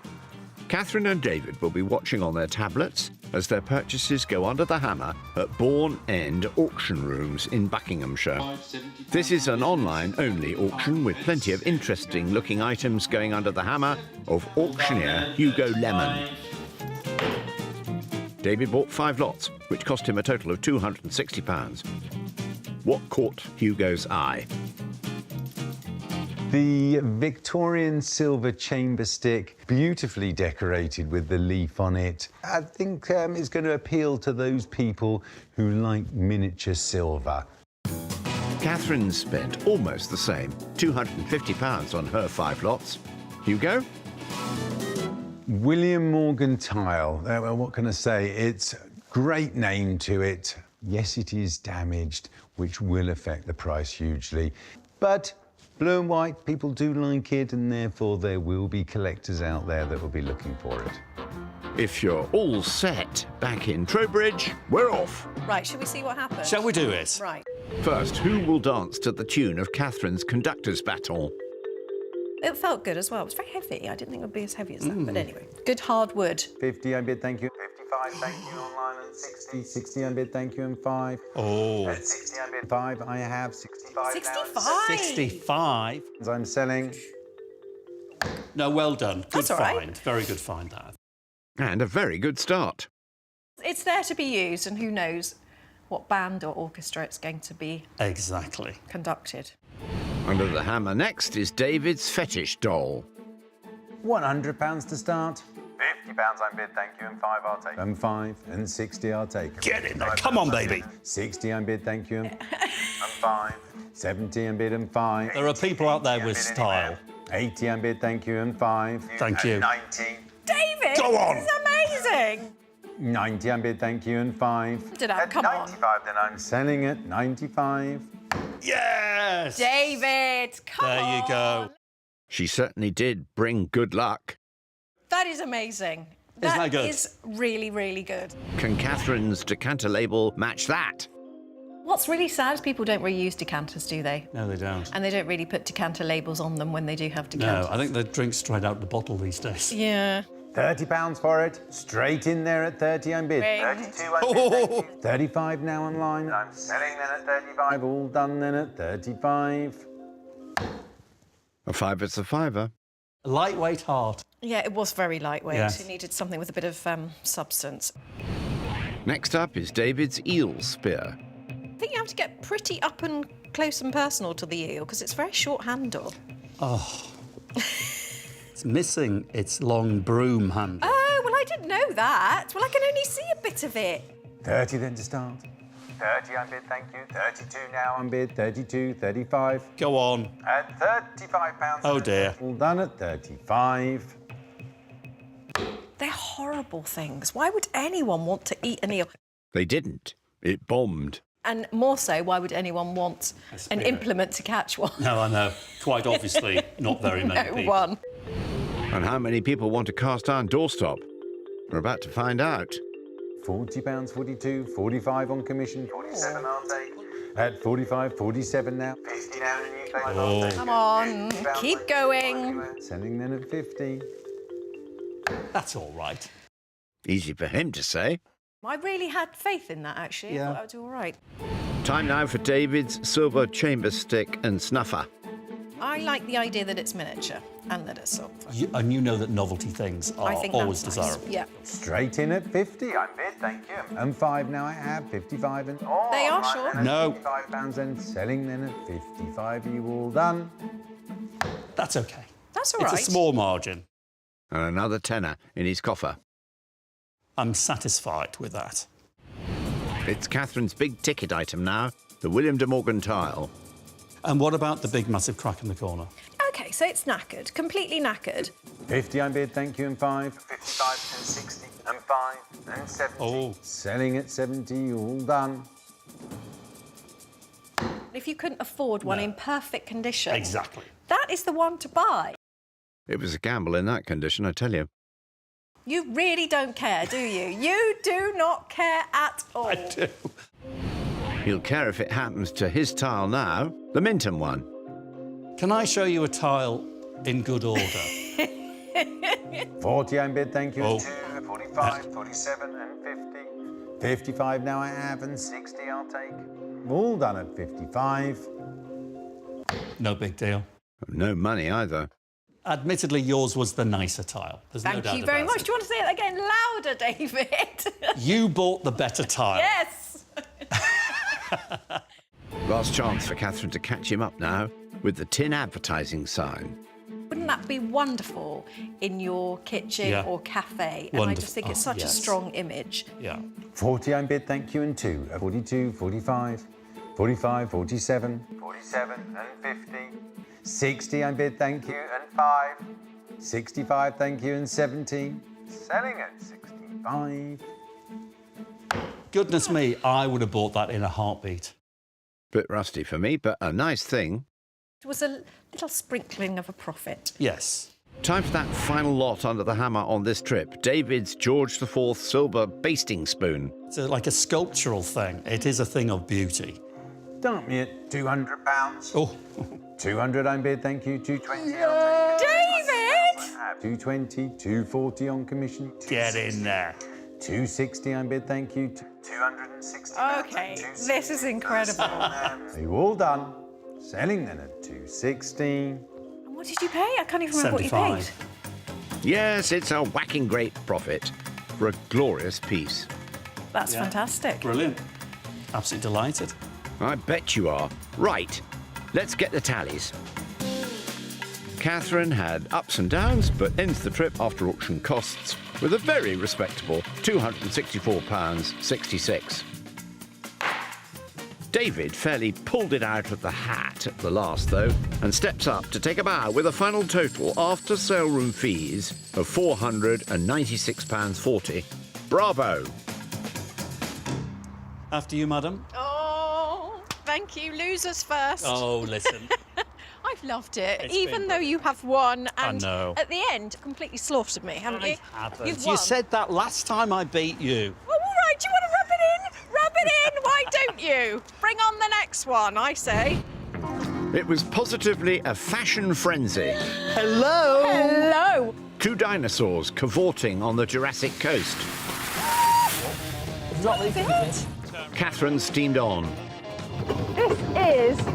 [SPEAKER 6] Catherine and David will be watching on their tablets as their purchases go under the hammer at Bourne End Auction Rooms in Buckinghamshire. This is an online-only auction with plenty of interesting-looking items going under the hammer of auctioneer Hugo Lemon. David bought 5 lots, which cost him a total of £260. What caught Hugo's eye?
[SPEAKER 12] The Victorian silver chamber stick, beautifully decorated with the leaf on it. I think it's going to appeal to those people who like miniature silver.
[SPEAKER 6] Catherine spent almost the same, £250 on her 5 lots. Hugo?
[SPEAKER 12] William Morgan tile. Well, what can I say? It's a great name to it. Yes, it is damaged, which will affect the price hugely. But blue and white, people do like it, and therefore there will be collectors out there that will be looking for it.
[SPEAKER 6] If you're all set back in Trowbridge, we're off.
[SPEAKER 3] Right, should we see what happens?
[SPEAKER 5] Shall we do it?
[SPEAKER 3] Right.
[SPEAKER 6] First, who will dance to the tune of Catherine's conductor's baton?
[SPEAKER 3] It felt good as well. It was very heavy. I didn't think it would be as heavy as that, but anyway. Good hard wood.
[SPEAKER 12] 50, I bid, thank you. 55, thank you, online, and 60. 60, I bid, thank you, and 5.
[SPEAKER 5] Oh.
[SPEAKER 12] At 60, I bid 5, I have 65.
[SPEAKER 3] 65?
[SPEAKER 5] 65?
[SPEAKER 12] I'm selling.
[SPEAKER 5] No, well done. Good
[SPEAKER 3] That's all right.
[SPEAKER 5] find. Very good find, that.
[SPEAKER 6] And a very good start.
[SPEAKER 3] It's there to be used, and who knows what band or orchestra it's going to be
[SPEAKER 5] Exactly.
[SPEAKER 3] conducted.
[SPEAKER 6] Under the hammer next is David's fetish doll.
[SPEAKER 12] £100 to start. £50 I bid, thank you, and 5 I'll take. And 5, and 60 I'll take.
[SPEAKER 5] Get in there. Come on, baby.
[SPEAKER 12] 60 I bid, thank you, and 5. 70 I bid, and 5.
[SPEAKER 5] There are people out there with style.
[SPEAKER 12] 80 I bid, thank you, and 5.
[SPEAKER 5] Thank you.
[SPEAKER 12] 90.
[SPEAKER 3] David!
[SPEAKER 5] Go on.
[SPEAKER 3] This is amazing!
[SPEAKER 12] 90 I bid, thank you, and 5.
[SPEAKER 3] Did I? Come on.
[SPEAKER 12] 95 then I'm selling at 95.
[SPEAKER 5] Yes!
[SPEAKER 3] David, come on!
[SPEAKER 5] There you go.
[SPEAKER 6] She certainly did bring good luck.
[SPEAKER 3] That is amazing.
[SPEAKER 5] Isn't that good?
[SPEAKER 3] That is really, really good.
[SPEAKER 6] Can Catherine's decanter label match that?
[SPEAKER 7] What's really sad is people don't really use decanters, do they?
[SPEAKER 5] No, they don't.
[SPEAKER 7] And they don't really put decanter labels on them when they do have decanters.
[SPEAKER 5] No, I think they drink straight out the bottle these days.
[SPEAKER 7] Yeah.
[SPEAKER 12] £30 for it. Straight in there at 30 I'm bid.
[SPEAKER 3] Ring.
[SPEAKER 12] 32 I'm bid, thank you. 35 now online. I'm selling then at 35. All done then at 35.
[SPEAKER 6] A fiver's a fiver.
[SPEAKER 5] Lightweight heart.
[SPEAKER 7] Yeah, it was very lightweight.
[SPEAKER 5] Yes.
[SPEAKER 7] It needed something with a bit of substance.
[SPEAKER 6] Next up is David's eel spear.
[SPEAKER 7] I think you have to get pretty up and close and personal to the eel because it's a very short handle.
[SPEAKER 5] Oh. It's missing its long broom handle.
[SPEAKER 7] Oh, well, I didn't know that. Well, I can only see a bit of it.
[SPEAKER 12] 30 then to start. 30 I'm bid, thank you. 32 now I'm bid. 32, 35.
[SPEAKER 5] Go on.
[SPEAKER 12] At £35.
[SPEAKER 5] Oh, dear.
[SPEAKER 12] All done at 35.
[SPEAKER 7] They're horrible things. Why would anyone want to eat an eel?
[SPEAKER 6] They didn't. It bombed.
[SPEAKER 7] And more so, why would anyone want an implement to catch one?
[SPEAKER 5] No, I know. Quite obviously, not very many
[SPEAKER 7] No
[SPEAKER 5] people.
[SPEAKER 7] one.
[SPEAKER 6] And how many people want a cast iron doorstop? We're about to find out.
[SPEAKER 12] £40, 42, 45 on commission. 47 I'll take. At 45, 47 now. 50 now in the new place.
[SPEAKER 5] Oh.
[SPEAKER 7] Come on, keep going.
[SPEAKER 12] Selling then at 50.
[SPEAKER 5] That's all right.
[SPEAKER 6] Easy for him to say.
[SPEAKER 7] I really had faith in that, actually.
[SPEAKER 5] Yeah.
[SPEAKER 7] I thought I would do all right.
[SPEAKER 6] Time now for David's silver chamber stick and snuffer.
[SPEAKER 7] I like the idea that it's miniature and that it's silver.
[SPEAKER 5] And you know that novelty things are
[SPEAKER 7] I think
[SPEAKER 5] always
[SPEAKER 7] that's nice.
[SPEAKER 5] desirable.
[SPEAKER 7] Yeah.
[SPEAKER 12] Straight in at 50 I'm bid, thank you. And 5 now I have. 55 and... Oh,
[SPEAKER 7] They are
[SPEAKER 12] right
[SPEAKER 7] sure.
[SPEAKER 12] then at
[SPEAKER 5] No.
[SPEAKER 12] £55 and selling then at 55. Are you all done?
[SPEAKER 5] That's okay.
[SPEAKER 7] That's all right.
[SPEAKER 5] It's a small margin.
[SPEAKER 6] And another tenner in his coffer.
[SPEAKER 5] I'm satisfied with that.
[SPEAKER 6] It's Catherine's big ticket item now, the William de Morgan tile.
[SPEAKER 5] And what about the big, massive crack in the corner?
[SPEAKER 7] OK, so it's knackered, completely knackered.
[SPEAKER 12] 50 I'm bid, thank you, and 5. 55 and 60 and 5 and 70.
[SPEAKER 5] Oh.
[SPEAKER 12] Selling at 70, all done.
[SPEAKER 7] If
[SPEAKER 3] if you couldn't afford one in perfect condition,
[SPEAKER 5] Exactly.
[SPEAKER 3] that is the one to buy.
[SPEAKER 6] It was a gamble in that condition, I tell you.
[SPEAKER 3] You really don't care, do you? You do not care at all.
[SPEAKER 5] I do.
[SPEAKER 6] He'll care if it happens to his tile now, the Minton one.
[SPEAKER 5] Can I show you a tile in good order?
[SPEAKER 12] 40 I bid, thank you.
[SPEAKER 5] Oh.
[SPEAKER 12] 2, 45, 47 and 50. 55 now I have, and 60 I'll take. All done at 55.
[SPEAKER 5] No big deal.
[SPEAKER 6] No money either.
[SPEAKER 5] Admittedly, yours was the nicer tile. There's no
[SPEAKER 3] Thank
[SPEAKER 5] doubt
[SPEAKER 3] you very
[SPEAKER 5] about
[SPEAKER 3] much.
[SPEAKER 5] it.
[SPEAKER 3] Do you want to say it again louder, David?
[SPEAKER 5] You bought the better tile.
[SPEAKER 3] Yes.
[SPEAKER 6] Last chance for Catherine to catch him up now with the tin advertising sign.
[SPEAKER 3] Wouldn't that be wonderful in your kitchen
[SPEAKER 5] Yeah.
[SPEAKER 3] or cafe? And I just think it's such a
[SPEAKER 5] yes.
[SPEAKER 3] strong image.
[SPEAKER 5] Yeah.
[SPEAKER 12] 40 I bid, thank you, and 2. 42, 45, 45, 47, 47 and 50. 60 I bid, thank you, and 5. 65, thank you, and 17. Selling at 65.
[SPEAKER 5] Goodness me, I would have bought that in a heartbeat.
[SPEAKER 6] Bit rusty for me, but a nice thing.
[SPEAKER 3] It was a little sprinkling of a profit.
[SPEAKER 5] Yes.
[SPEAKER 6] Time for that final lot under the hammer on this trip. David's George IV silver basting spoon.
[SPEAKER 5] It's like a sculptural thing. It is a thing of beauty.
[SPEAKER 12] Dump me at £200.
[SPEAKER 5] Oh.
[SPEAKER 12] 200 I bid, thank you. 220 I'll take.
[SPEAKER 3] David!
[SPEAKER 12] 220, 240 on commission.
[SPEAKER 5] Get in there.
[SPEAKER 12] 260 I bid, thank you. 260.
[SPEAKER 3] Okay, this is incredible.
[SPEAKER 12] You're all done. Selling then at 260.
[SPEAKER 3] What did you pay? I can't even remember what you paid.
[SPEAKER 5] 75.
[SPEAKER 6] Yes, it's a whacking great profit for a glorious piece.
[SPEAKER 3] That's fantastic.
[SPEAKER 5] Brilliant. Absolutely delighted.
[SPEAKER 6] I bet you are. Right, let's get the tallies. Catherine had ups and downs, but ends the trip after auction costs with a very respectable £264.66. David fairly pulled it out of the hat at the last, though, and steps up to take a bow with a final total after sale room fees of £496.40. Bravo!
[SPEAKER 5] After you, madam.
[SPEAKER 7] Oh, thank you. Losers first.
[SPEAKER 5] Oh, listen.
[SPEAKER 7] I've loved it,
[SPEAKER 5] It's
[SPEAKER 7] even
[SPEAKER 5] been
[SPEAKER 7] though you have won and
[SPEAKER 5] know.
[SPEAKER 7] at the end completely slaughtered me, haven't you?
[SPEAKER 5] Haven't.
[SPEAKER 7] You've
[SPEAKER 5] You
[SPEAKER 7] won.
[SPEAKER 5] said that last time I beat you.
[SPEAKER 7] Oh, all right. Do you want to rub it in? Rub it in. Why don't you? Bring on the next one, I say.
[SPEAKER 6] It was positively a fashion frenzy.
[SPEAKER 5] Hello.
[SPEAKER 7] Hello.
[SPEAKER 6] Two dinosaurs cavorting on the Jurassic coast. Catherine steamed on.
[SPEAKER 7] This is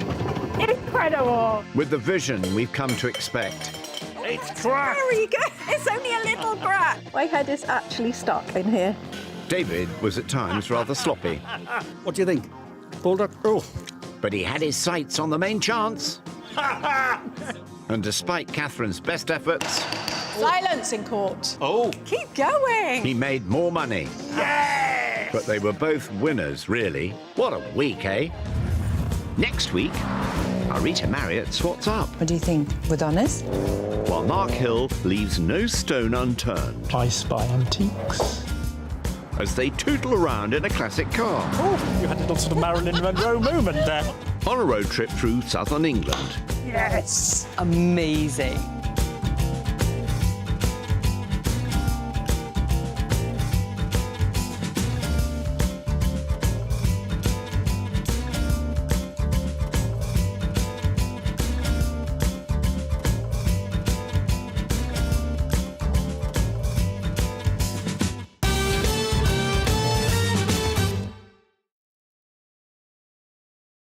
[SPEAKER 7] incredible.
[SPEAKER 6] With the vision we've come to expect.
[SPEAKER 5] It's cracked.
[SPEAKER 3] There you go. It's only a little crack.
[SPEAKER 7] My head is actually stuck in here.
[SPEAKER 6] David was at times rather sloppy,
[SPEAKER 5] What do you think? Pulled up. Oh.
[SPEAKER 6] but he had his sights on the main chance. And despite Catherine's best efforts,
[SPEAKER 7] Silence in court.
[SPEAKER 5] Oh.
[SPEAKER 3] Keep going.
[SPEAKER 6] he made more money.
[SPEAKER 5] Yes.
[SPEAKER 6] But they were both winners, really. What a week, eh? Next week, Arita Marriott swots up,
[SPEAKER 13] What do you think? With honest?
[SPEAKER 6] while Mark Hill leaves no stone unturned
[SPEAKER 8] I spy antiques.
[SPEAKER 6] as they tootle around in a classic car
[SPEAKER 8] Oh, you had a little sort of Marilyn Monroe moment there.
[SPEAKER 6] on a road trip through southern England.
[SPEAKER 13] Yes. Amazing.